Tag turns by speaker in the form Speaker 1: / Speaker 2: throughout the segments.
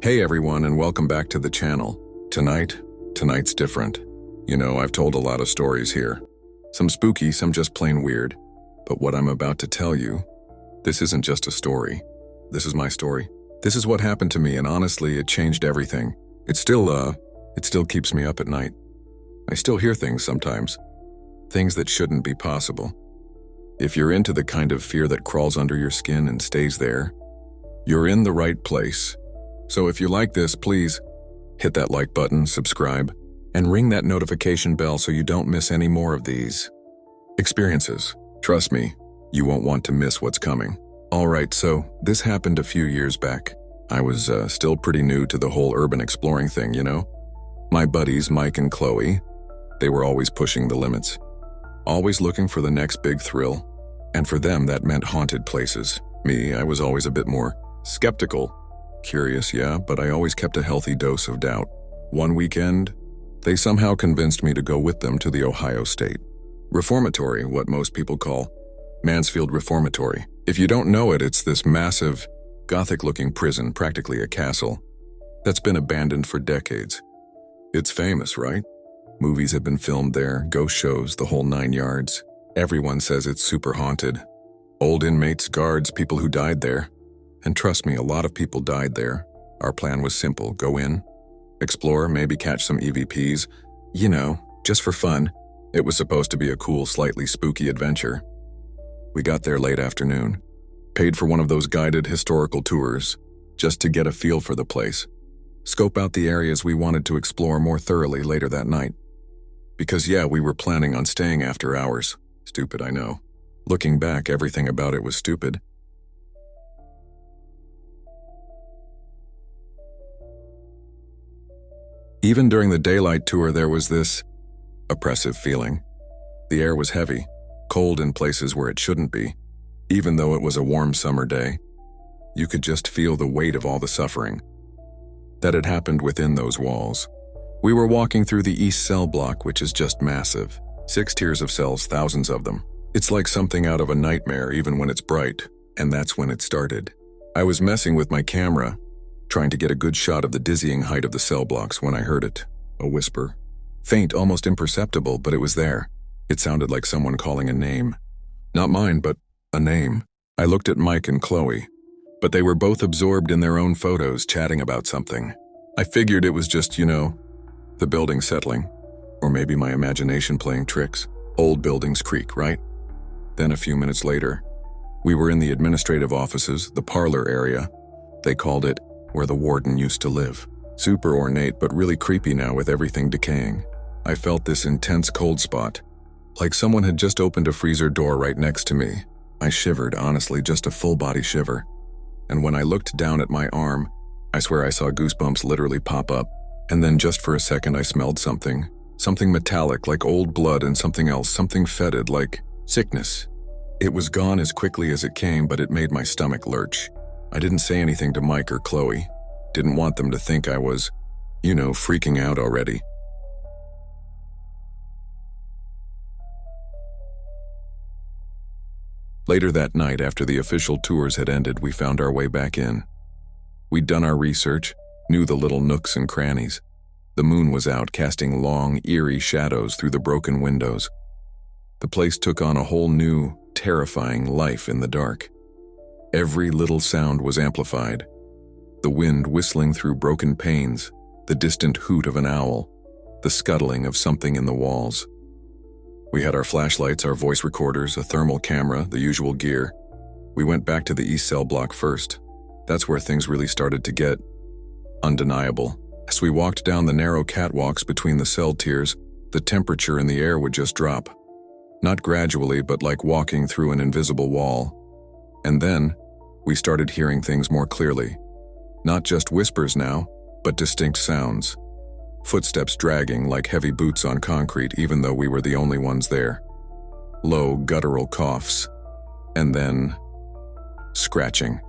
Speaker 1: Hey everyone, and welcome back to the channel. Tonight's different. You know, I've told a lot of stories here. Some spooky, some just plain weird. But what I'm about to tell you, this isn't just a story. This is my story. This is what happened to me, and honestly, it changed everything. It still keeps me up at night. I still hear things sometimes. Things that shouldn't be possible. If you're into the kind of fear that crawls under your skin and stays there, you're in the right place. So if you like this, please hit that like button, subscribe, and ring that notification bell so you don't miss any more of these experiences. Trust me, you won't want to miss what's coming. Alright, so this happened a few years back. I was still pretty new to the whole urban exploring thing, you know? My buddies, Mike and Chloe, they were always pushing the limits. Always looking for the next big thrill. And for them, that meant haunted places. Me, I was always a bit more skeptical. Curious, yeah, but I always kept a healthy dose of doubt. One weekend, they somehow convinced me to go with them to the Ohio State Reformatory, what most people call Mansfield Reformatory. If you don't know it, it's this massive, Gothic-looking prison, practically a castle, that's been abandoned for decades. It's famous, right? Movies have been filmed there, ghost shows, the whole 9 yards. Everyone says it's super haunted. Old inmates, guards, people who died there. And trust me, a lot of people died there. Our plan was simple: go in, explore, maybe catch some EVPs. You know, just for fun. It was supposed to be a cool, slightly spooky adventure. We got there late afternoon. Paid for one of those guided historical tours, just to get a feel for the place. Scope out the areas we wanted to explore more thoroughly later that night. Because yeah, we were planning on staying after hours. Stupid, I know. Looking back, everything about it was stupid. Even during the daylight tour, there was this oppressive feeling. The air was heavy, cold in places where it shouldn't be. Even though it was a warm summer day, you could just feel the weight of all the suffering that had happened within those walls. We were walking through the East Cell block, which is just massive. 6 tiers of cells, thousands of them. It's like something out of a nightmare even when it's bright, and that's when it started. I was messing with my camera, trying to get a good shot of the dizzying height of the cell blocks when I heard it. A whisper. Faint, almost imperceptible, but it was there. It sounded like someone calling a name. Not mine, but a name. I looked at Mike and Chloe, but they were both absorbed in their own photos, chatting about something. I figured it was just, you know, the building settling, or maybe my imagination playing tricks. Old buildings creak, right? Then a few minutes later, we were in the administrative offices, the parlor area. They called it where the warden used to live. Super ornate, but really creepy now with everything decaying. I felt this intense cold spot, like someone had just opened a freezer door right next to me. I shivered, honestly, just a full-body shiver. And when I looked down at my arm, I swear I saw goosebumps literally pop up. And then just for a second I smelled something. Something metallic, like old blood, and something else, something fetid, like sickness. It was gone as quickly as it came, but it made my stomach lurch. I didn't say anything to Mike or Chloe. Didn't want them to think I was, you know, freaking out already. Later that night, after the official tours had ended, we found our way back in. We'd done our research, knew the little nooks and crannies. The moon was out, casting long, eerie shadows through the broken windows. The place took on a whole new, terrifying life in the dark. Every little sound was amplified. The wind whistling through broken panes, the distant hoot of an owl, the scuttling of something in the walls. We had our flashlights, our voice recorders, a thermal camera, the usual gear. We went back to the East Cell block first. That's where things really started to get undeniable. As we walked down the narrow catwalks between the cell tiers, the temperature in the air would just drop. Not gradually, but like walking through an invisible wall. And then, we started hearing things more clearly. Not just whispers now, but distinct sounds. Footsteps dragging like heavy boots on concrete, even though we were the only ones there. Low, guttural coughs. And then, scratching.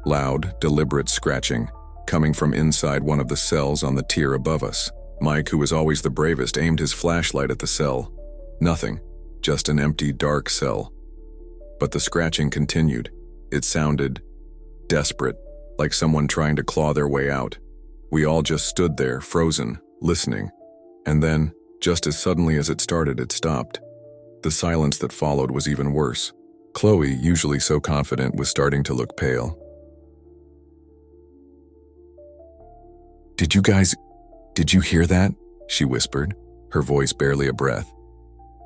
Speaker 1: Loud, deliberate scratching, coming from inside one of the cells on the tier above us. Mike, who was always the bravest, aimed his flashlight at the cell. Nothing, just an empty, dark cell. But the scratching continued. It sounded desperate, like someone trying to claw their way out. We all just stood there, frozen, listening. And then, just as suddenly as it started, it stopped. The silence that followed was even worse. Chloe, usually so confident, was starting to look pale. Did you hear that?" she whispered, her voice barely a breath.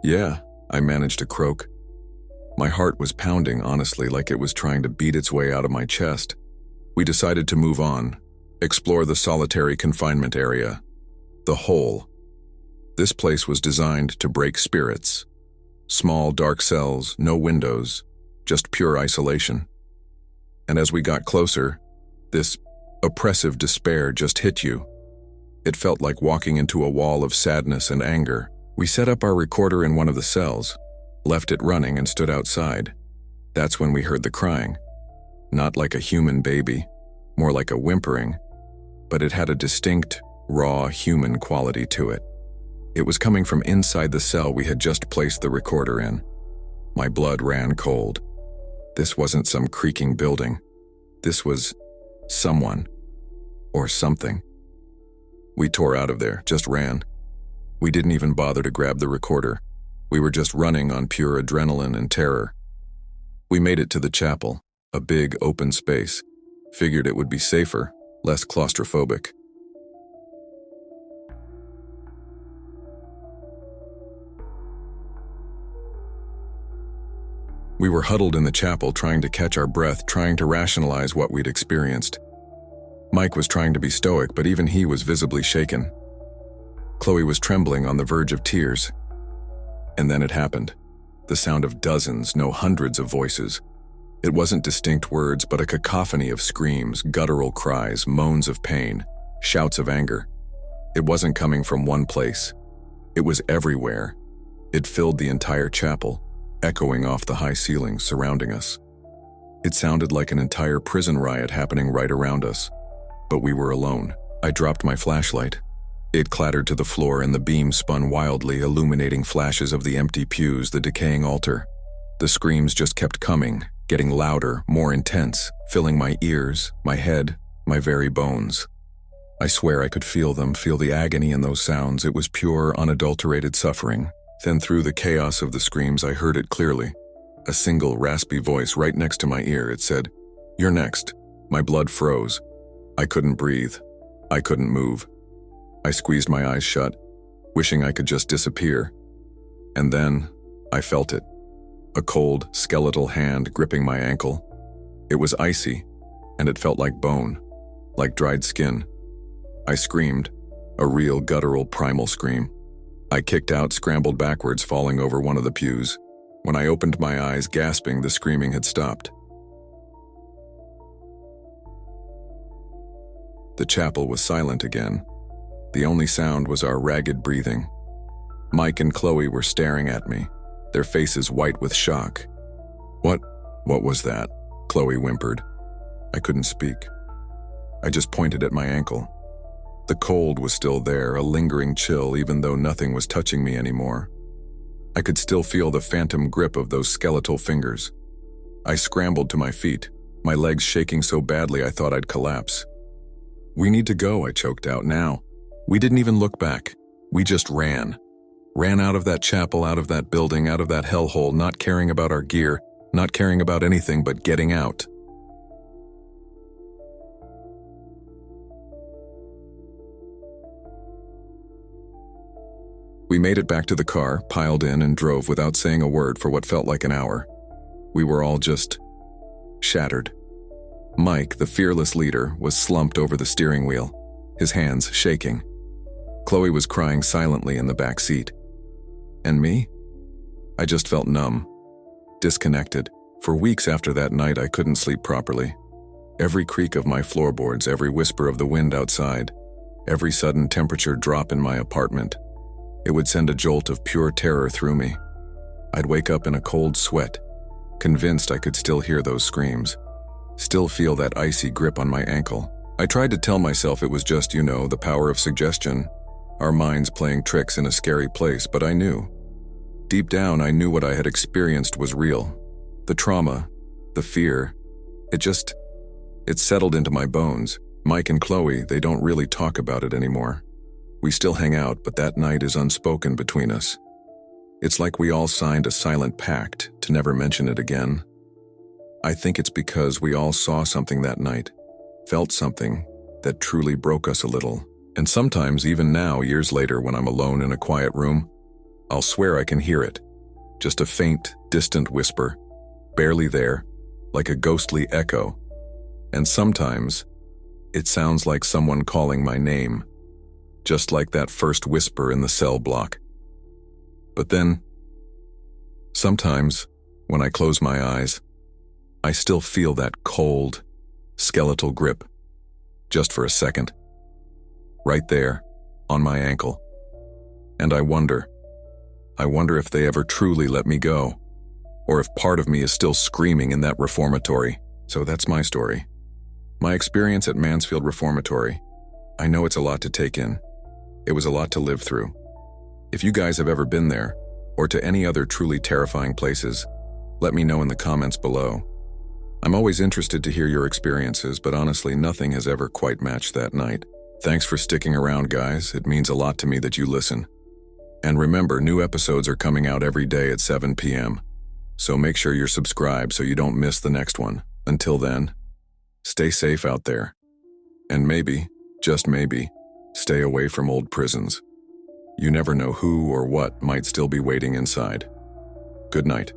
Speaker 1: "Yeah," I managed to croak. My heart was pounding, honestly, like it was trying to beat its way out of my chest. We decided to move on, explore the solitary confinement area. The hole. This place was designed to break spirits. Small, dark cells, no windows, just pure isolation. And as we got closer, this oppressive despair just hit you. It felt like walking into a wall of sadness and anger. We set up our recorder in one of the cells, left it running, and stood outside. That's when we heard the crying. Not like a human baby, more like a whimpering, but it had a distinct, raw, human quality to it. It was coming from inside the cell we had just placed the recorder in. My blood ran cold. This wasn't some creaking building. This was someone, or something. We tore out of there, just ran. We didn't even bother to grab the recorder. We were just running on pure adrenaline and terror. We made it to the chapel, a big open space. Figured it would be safer, less claustrophobic. We were huddled in the chapel, trying to catch our breath, trying to rationalize what we'd experienced. Mike was trying to be stoic, but even he was visibly shaken. Chloe was trembling on the verge of tears. And then it happened. The sound of dozens, no hundreds of voices. It wasn't distinct words, but a cacophony of screams, guttural cries, moans of pain, shouts of anger. It wasn't coming from one place. It was everywhere. It filled the entire chapel, echoing off the high ceilings surrounding us. It sounded like an entire prison riot happening right around us. But we were alone. I dropped my flashlight. It clattered to the floor and the beam spun wildly, illuminating flashes of the empty pews, the decaying altar. The screams just kept coming, getting louder, more intense, filling my ears, my head, my very bones. I swear I could feel them, feel the agony in those sounds. It was pure, unadulterated suffering. Then through the chaos of the screams, I heard it clearly. A single, raspy voice right next to my ear. It said, "You're next." My blood froze. I couldn't breathe. I couldn't move. I squeezed my eyes shut, wishing I could just disappear. And then, I felt it. A cold, skeletal hand gripping my ankle. It was icy, and it felt like bone, like dried skin. I screamed, a real guttural primal scream. I kicked out, scrambled backwards, falling over one of the pews. When I opened my eyes, gasping, the screaming had stopped. The chapel was silent again. The only sound was our ragged breathing. Mike and Chloe were staring at me, their faces white with shock. What was that?" Chloe whimpered. I couldn't speak. I just pointed at my ankle. The cold was still there, a lingering chill, even though nothing was touching me anymore. I could still feel the phantom grip of those skeletal fingers. I scrambled to my feet, my legs shaking so badly I thought I'd collapse. "We need to go," I choked out. "Now." We didn't even look back. We just ran. Ran out of that chapel, out of that building, out of that hellhole, not caring about our gear, not caring about anything but getting out. We made it back to the car, piled in, and drove without saying a word for what felt like an hour. We were all just shattered. Mike, the fearless leader, was slumped over the steering wheel, his hands shaking. Chloe was crying silently in the back seat. And me? I just felt numb, disconnected. For weeks after that night, I couldn't sleep properly. Every creak of my floorboards, every whisper of the wind outside, every sudden temperature drop in my apartment, it would send a jolt of pure terror through me. I'd wake up in a cold sweat, convinced I could still hear those screams, still feel that icy grip on my ankle. I tried to tell myself it was just, the power of suggestion, our minds playing tricks in a scary place, but I knew. Deep down, I knew what I had experienced was real. The trauma, the fear, it It's settled into my bones. Mike and Chloe, they don't really talk about it anymore. We still hang out, but that night is unspoken between us. It's like we all signed a silent pact to never mention it again. I think it's because we all saw something that night, felt something that truly broke us a little. And sometimes, even now, years later, when I'm alone in a quiet room, I'll swear I can hear it. Just a faint, distant whisper, barely there, like a ghostly echo. And sometimes, it sounds like someone calling my name, just like that first whisper in the cell block. But then, sometimes, when I close my eyes, I still feel that cold, skeletal grip, just for a second, right there, on my ankle. And I wonder if they ever truly let me go, or if part of me is still screaming in that reformatory. So that's my story. My experience at Mansfield Reformatory. I know it's a lot to take in. It was a lot to live through. If you guys have ever been there, or to any other truly terrifying places, let me know in the comments below. I'm always interested to hear your experiences, but honestly, nothing has ever quite matched that night. Thanks for sticking around, guys. It means a lot to me that you listen. And remember, new episodes are coming out every day at 7 p.m. So make sure you're subscribed so you don't miss the next one. Until then, stay safe out there. And maybe, just maybe, stay away from old prisons. You never know who or what might still be waiting inside. Good night.